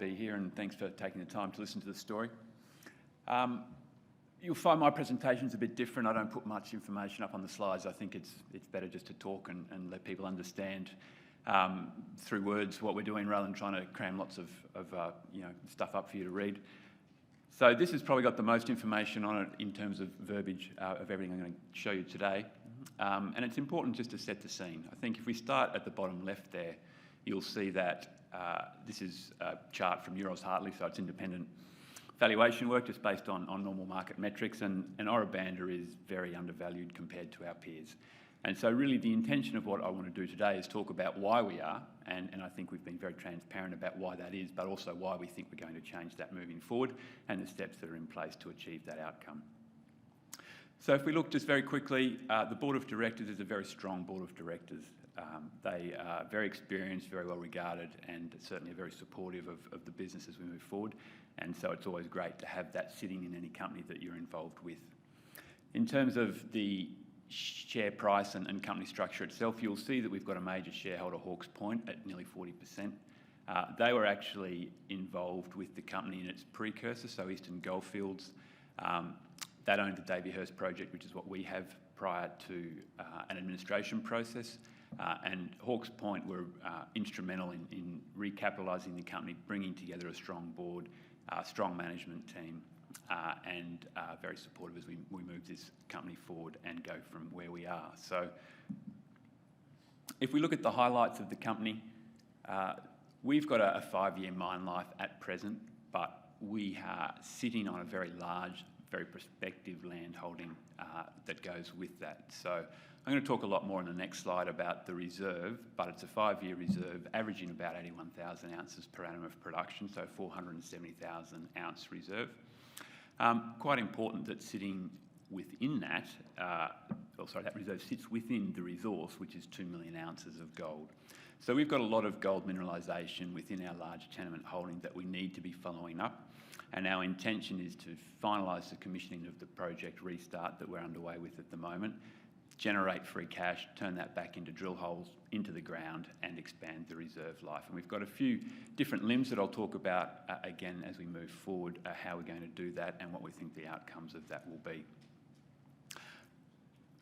be here, and thanks for taking the time to listen to the story. You'll find my presentation's a bit different. I don't put much information up on the slides. I think it's better just to talk and let people understand through words what we're doing rather than trying to cram lots of stuff up for you to read. So this has probably got the most information on it in terms of verbiage of everything I'm going to show you today. And it's important just to set the scene. I think if we start at the bottom left there, you'll see that this is a chart from Euroz Hartley, so it's independent valuation work just based on normal market metrics, and ORA BANDA is very undervalued compared to our peers. And so really the intention of what I want to do today is talk about why we are, and I think we've been very transparent about why that is, but also why we think we're going to change that moving forward and the steps that are in place to achieve that outcome. So if we look just very quickly, the Board of Directors is a very strong Board of Directors. They are very experienced, very well regarded, and certainly very supportive of the business as we move forward. And so it's always great to have that sitting in any company that you're involved with. In terms of the share price and company structure itself, you'll see that we've got a major shareholder, Hawke's Point, at nearly 40%. They were actually involved with the company in its precursor, so Eastern Goldfields. That owned the Davyhurst project, which is what we have prior to an administration process. And Hawke's Point were instrumental in recapitalising the company, bringing together a strong board, strong management team, and very supportive as we move this company forward and go from where we are. So if we look at the highlights of the company, we've got a 5-year mine life at present, but we are sitting on a very large, very prospective land holding that goes with that. So I'm going to talk a lot more in the next slide about the reserve, but it's a 5-year reserve averaging about 81,000 ounces per annum of production, so 470,000 ounce reserve. Quite important that sitting within that, that reserve sits within the resource, which is 2 million ounces of gold. So we've got a lot of gold mineralisation within our large tenement holding that we need to be following up. And our intention is to finalise the commissioning of the project restart that we're underway with at the moment, generate free cash, turn that back into drill holes into the ground and expand the reserve life. And we've got a few different limbs that I'll talk about again as we move forward, how we're going to do that and what we think the outcomes of that will be.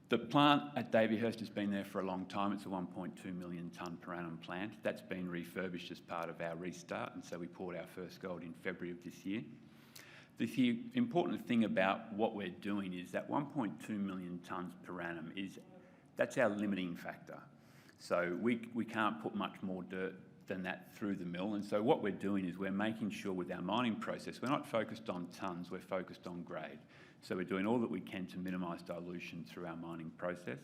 The plant at Davyhurst has been there for a long time. It's a 1.2 million tonne per annum plant. That's been refurbished as part of our restart, and so we poured our first gold in February of this year. The important thing about what we're doing is that 1.2 million tonnes per annum that's our limiting factor. So we can't put much more dirt than that through the mill, and so what we're doing is we're making sure with our mining process, we're not focused on tonnes, we're focused on grade. So we're doing all that we can to minimise dilution through our mining process,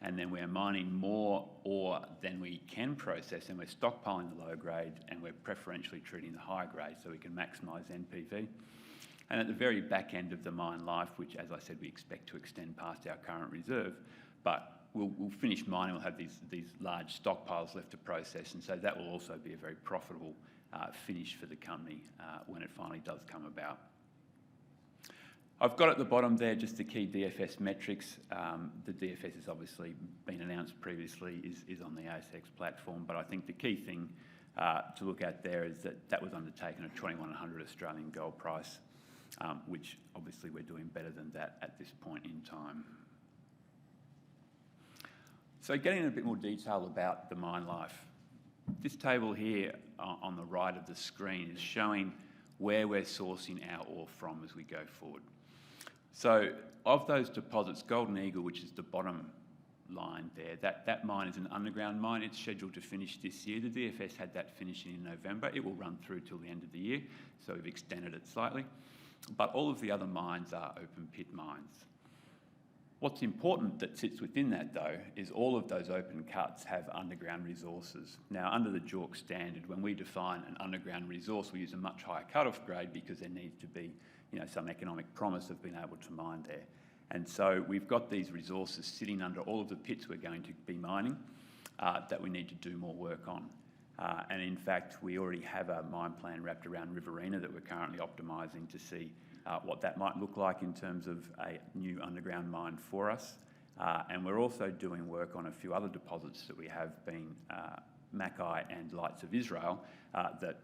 and then we're mining more ore than we can process, and we're stockpiling the low grade, and we're preferentially treating the high grade so we can maximise NPV. And at the very back end of the mine life, which, as I said, we expect to extend past our current reserve, but we'll finish mining, we'll have these large stockpiles left to process, and so that will also be a very profitable finish for the company when it finally does come about. I've got at the bottom there just the key DFS metrics. The DFS has obviously been announced previously, is on the ASX platform, but I think the key thing to look at there is that was undertaken at 2,100 Australian gold price, which obviously we're doing better than that at this point in time. So getting in a bit more detail about the mine life. This table here on the right of the screen is showing where we're sourcing our ore from as we go forward. So of those deposits, Golden Eagle, which is the bottom line there, that mine is an underground mine. It's scheduled to finish this year. The DFS had that finishing in November. It will run through till the end of the year, so we've extended it slightly. But all of the other mines are open pit mines. What's important that sits within that, though, is all of those open cuts have underground resources. Now, under the JORC standard, when we define an underground resource, we use a much higher cut-off grade because there needs to be some economic promise of being able to mine there. And so we've got these resources sitting under all of the pits we're going to be mining that we need to do more work on. And in fact, we already have a mine plan wrapped around Riverina that we're currently optimising to see what that might look like in terms of a new underground mine for us. And we're also doing work on a few other deposits that we have been Mackay and Lights of Israel that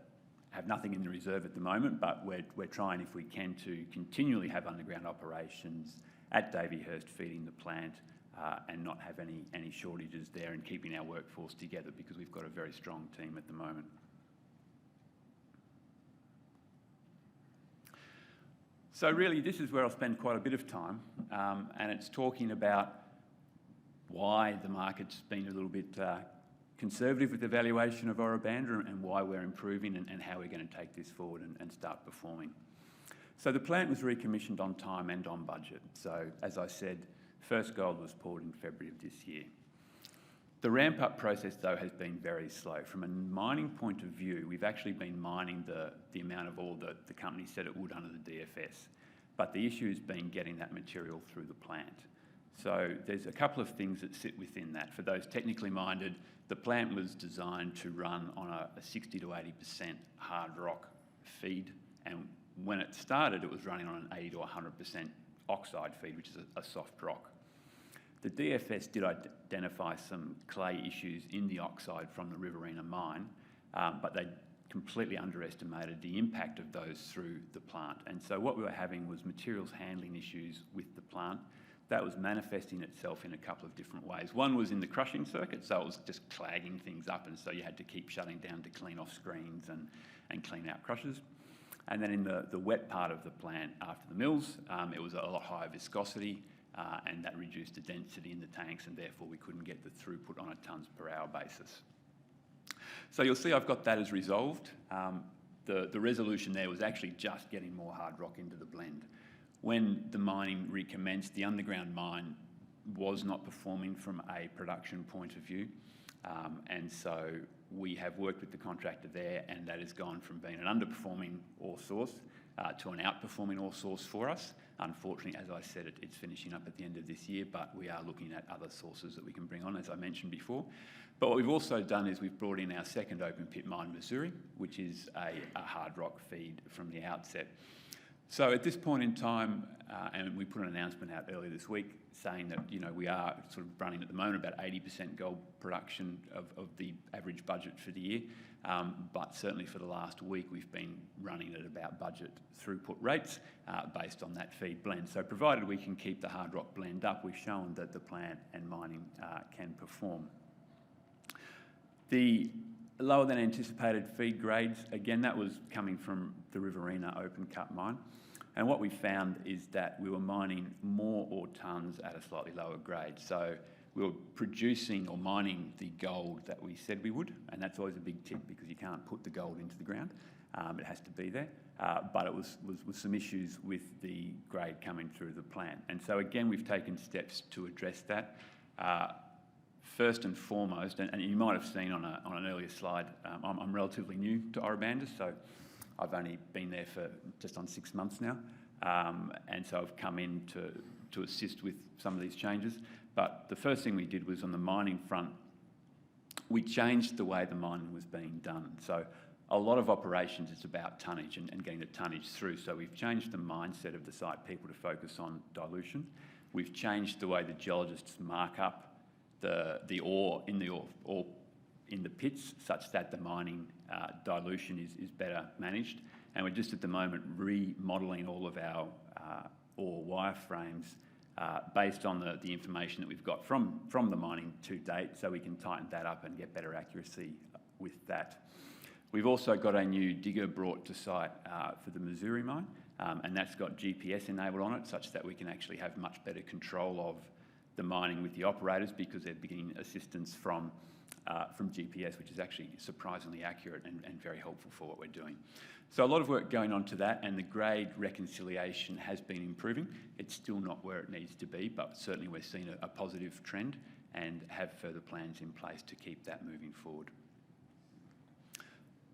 have nothing in the reserve at the moment, but we're trying, if we can, to continually have underground operations at Davyhurst feeding the plant and not have any shortages there, and keeping our workforce together, because we've got a very strong team at the moment. So really, this is where I'll spend quite a bit of time, and it's talking about why the market's been a little bit conservative with the valuation of ORA BANDA, and why we're improving, and how we're going to take this forward and start performing. So the plant was recommissioned on time and on budget. So as I said, first gold was poured in February of this year. The ramp-up process, though, has been very slow. From a mining point of view, we've actually been mining the amount of ore that the company said it would under the DFS. But the issue has been getting that material through the plant. So there's a couple of things that sit within that. For those technically minded, the plant was designed to run on a 60 to 80% hard rock feed. And when it started, it was running on an 80 to 100% oxide feed, which is a soft rock. The DFS did identify some clay issues in the oxide from the Riverina mine, but they completely underestimated the impact of those through the plant. And so what we were having was materials handling issues with the plant. That was manifesting itself in a couple of different ways. One was in the crushing circuit, so it was just clagging things up, and so you had to keep shutting down to clean off screens and clean out crushers. And then in the wet part of the plant after the mills, it was a lot higher viscosity, and that reduced the density in the tanks, and therefore we couldn't get the throughput on a tonnes per hour basis. So you'll see I've got that as resolved. The resolution there was actually just getting more hard rock into the blend. When the mining recommenced, the underground mine was not performing from a production point of view, and so we have worked with the contractor there, and that has gone from being an underperforming ore source to an outperforming ore source for us. Unfortunately, as I said, it's finishing up at the end of this year, but we are looking at other sources that we can bring on, as I mentioned before. But what we've also done is we've brought in our second open pit mine, Missouri, which is a hard rock feed from the outset. So at this point in time, and we put an announcement out earlier this week saying that, you know, we are sort of running at the moment about 80% gold production of the average budget for the year. But certainly for the last week, we've been running at about budget throughput rates based on that feed blend. So provided we can keep the hard rock blend up, we've shown that the plant and mining can perform. The lower than anticipated feed grades, again, that was coming from the Riverina open cut mine. And what we found is that we were mining more ore tonnes at a slightly lower grade. So we were producing or mining the gold that we said we would, and that's always a big tip because you can't put the gold into the ground. It has to be there. But it was some issues with the grade coming through the plant. And so again, we've taken steps to address that. First and foremost, and you might have seen on an earlier slide, I'm relatively new to ORA BANDA, so I've only been there for just on 6 months now, and so I've come in to assist with some of these changes. But the first thing we did was on the mining front, we changed the way the mining was being done. So a lot of operations, it's about tonnage and getting the tonnage through. So we've changed the mindset of the site people to focus on dilution. We've changed the way the geologists mark up the ore in the pits, such that the mining dilution is better managed. And we're just at the moment remodelling all of our ore wireframes based on the information that we've got from the mining to date, so we can tighten that up and get better accuracy with that. We've also got a new digger brought to site for the Missouri mine, and that's got GPS enabled on it, such that we can actually have much better control of the mining with the operators, because they're getting assistance from GPS, which is actually surprisingly accurate and very helpful for what we're doing. So a lot of work going on to that, and the grade reconciliation has been improving. It's still not where it needs to be, but certainly we're seeing a positive trend and have further plans in place to keep that moving forward.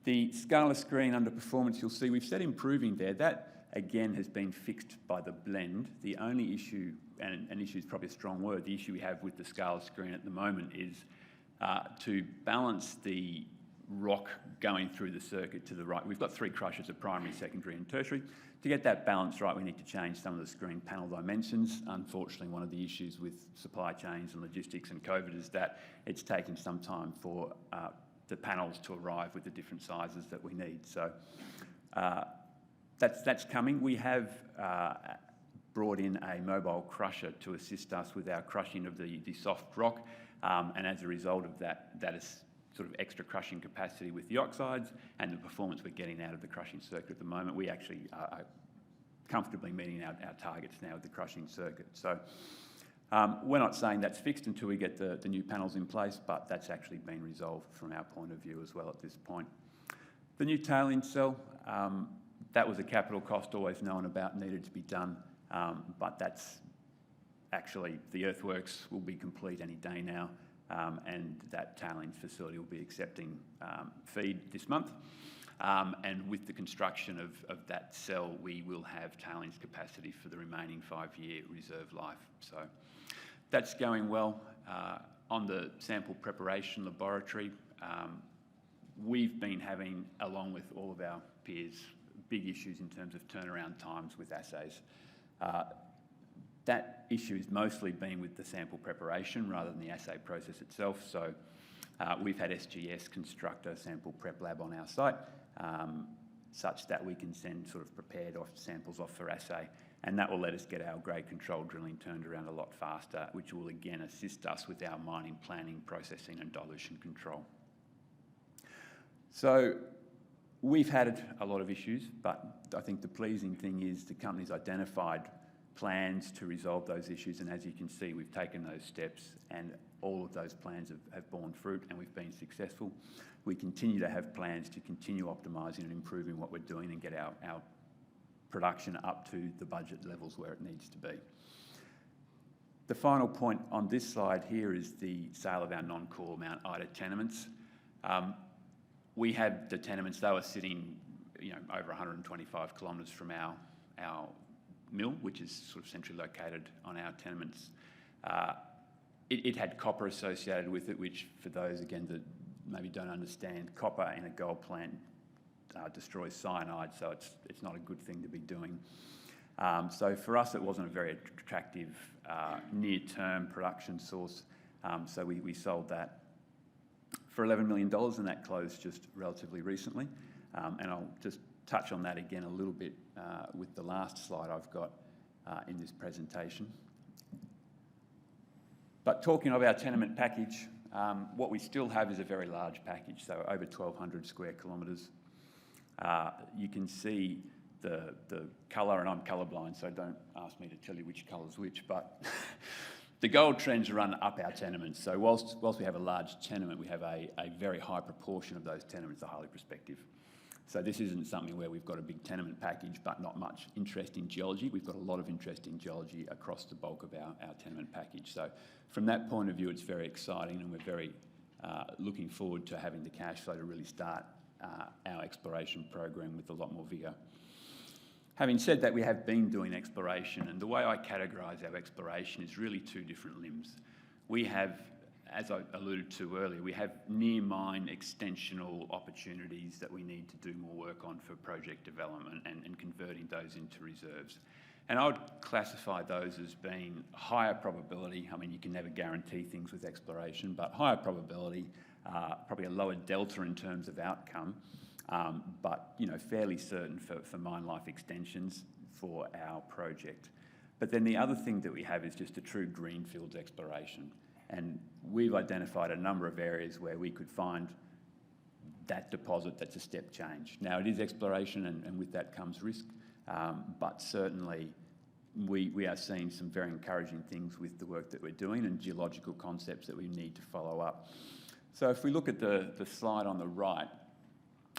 The Scala screen underperformance, you'll see we've said improving there. That, again, has been fixed by the blend. The only issue, and an issue is probably a strong word, the issue we have with the Scala screen at the moment is to balance the rock going through the circuit to the right. We've got 3 crushers, a primary, secondary and tertiary. To get that balance right, we need to change some of the screen panel dimensions. Unfortunately, one of the issues with supply chains and logistics and COVID is that it's taken some time for the panels to arrive with the different sizes that we need. So that's coming. We have brought in a mobile crusher to assist us with our crushing of the soft rock, and as a result of that, that is sort of extra crushing capacity with the oxides and the performance we're getting out of the crushing circuit at the moment. We actually are comfortably meeting our targets now with the crushing circuit. So we're not saying that's fixed until we get the new panels in place, but that's actually been resolved from our point of view as well at this point. The new tailings cell, that was a capital cost always known about, needed to be done, but that's actually, the earthworks will be complete any day now, and that tailings facility will be accepting feed this month. And with the construction of that cell, we will have tailings capacity for the remaining 5-year reserve life. So that's going well. On the sample preparation laboratory, we've been having, along with all of our peers, big issues in terms of turnaround times with assays. That issue has mostly been with the sample preparation rather than the assay process itself. So we've had SGS construct a sample prep lab on our site, such that we can send sort of prepared samples off for assay, and that will let us get our grade control drilling turned around a lot faster, which will again assist us with our mining planning, processing and dilution control. So we've had a lot of issues, but I think the pleasing thing is the company's identified plans to resolve those issues, and as you can see, we've taken those steps and all of those plans have borne fruit and we've been successful. We continue to have plans to continue optimising and improving what we're doing and get our production up to the budget levels where it needs to be. The final point on this slide here is the sale of our non-core Mount Ida tenements. We had the tenements, they were sitting over 125 kilometres from our mill, which is sort of centrally located on our tenements. It had copper associated with it, which for those, again, that maybe don't understand, copper in a gold plant destroys cyanide, so it's not a good thing to be doing. So for us, it wasn't a very attractive near-term production source, so we sold that for $11 million, and that closed just relatively recently. And I'll just touch on that again a little bit with the last slide I've got in this presentation. But talking of our tenement package, what we still have is a very large package, so over 1,200 square kilometres. You can see the colour, and I'm colourblind, so don't ask me to tell you which colour's which, but the gold trends run up our tenements. So whilst we have a large tenement, we have a very high proportion of those tenements are highly prospective. So this isn't something where we've got a big tenement package but not much interest in geology. We've got a lot of interest in geology across the bulk of our tenement package. So from that point of view, it's very exciting, and we're very looking forward to having the cash flow to really start our exploration program with a lot more vigour. Having said that, we have been doing exploration, and the way I categorise our exploration is really two different limbs. We have, as I alluded to earlier, we have near mine extensional opportunities that we need to do more work on for project development and converting those into reserves. And I would classify those as being higher probability. I mean, you can never guarantee things with exploration, but higher probability, probably a lower delta in terms of outcome, but fairly certain for mine life extensions for our project. But then the other thing that we have is just a true greenfields exploration. And we've identified a number of areas where we could find that deposit that's a step change. Now, it is exploration, and with that comes risk, but certainly we are seeing some very encouraging things with the work that we're doing and geological concepts that we need to follow up. So if we look at the slide on the right,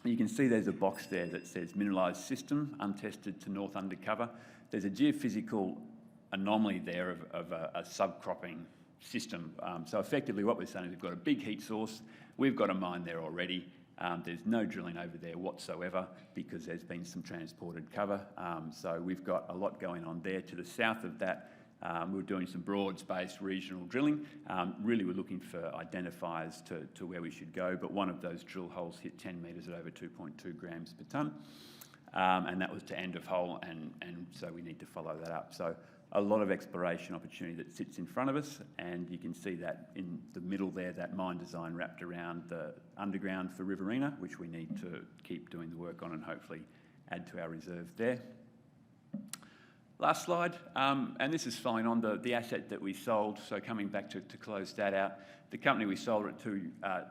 you can see there's a box there that says mineralised system, untested to north undercover. There's a geophysical anomaly there of a subcropping system. So effectively what we're saying is we've got a big heat source, we've got a mine there already, there's no drilling over there whatsoever because there's been some transported cover. So we've got a lot going on there. To the south of that, we're doing some broad-spaced regional drilling. Really we're looking for identifiers to where we should go, but one of those drill holes hit 10 metres at over 2.2 grams per tonne. And that was to end of hole, and so we need to follow that up. So a lot of exploration opportunity that sits in front of us, and you can see that in the middle there, that mine design wrapped around the underground for Riverina, which we need to keep doing the work on and hopefully add to our reserve there. Last slide, and this is following on the asset that we sold, so coming back to close that out. The company we sold it to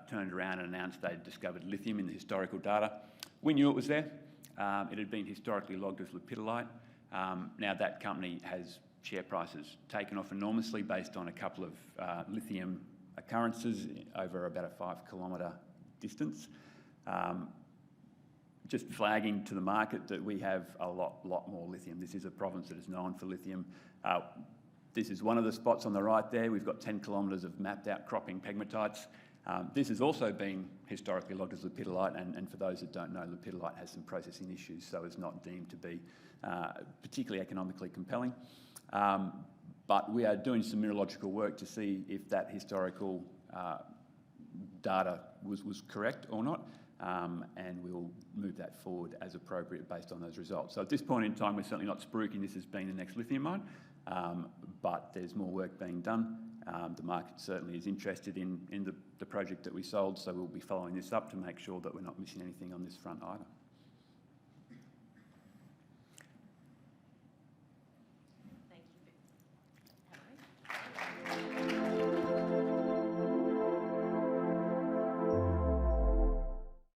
turned around and announced they'd discovered lithium in the historical data. We knew it was there. It had been historically logged as lepidolite. Now that company has share prices taken off enormously based on a couple of lithium occurrences over about a 5 kilometre distance. Just flagging to the market that we have a lot more lithium. This is a province that is known for lithium. This is one of the spots on the right there. We've got 10 kilometres of mapped out cropping pegmatites. This has also been historically logged as lepidolite, and for those that don't know, lepidolite has some processing issues, so it's not deemed to be particularly economically compelling. But we are doing some mineralogical work to see if that historical data was correct or not, and we'll move that forward as appropriate based on those results. So at this point in time, we're certainly not spruiking this as being the next lithium mine, but there's more work being done. The market certainly is interested in the project that we sold, so we'll be following this up to make sure that we're not missing anything on this front either.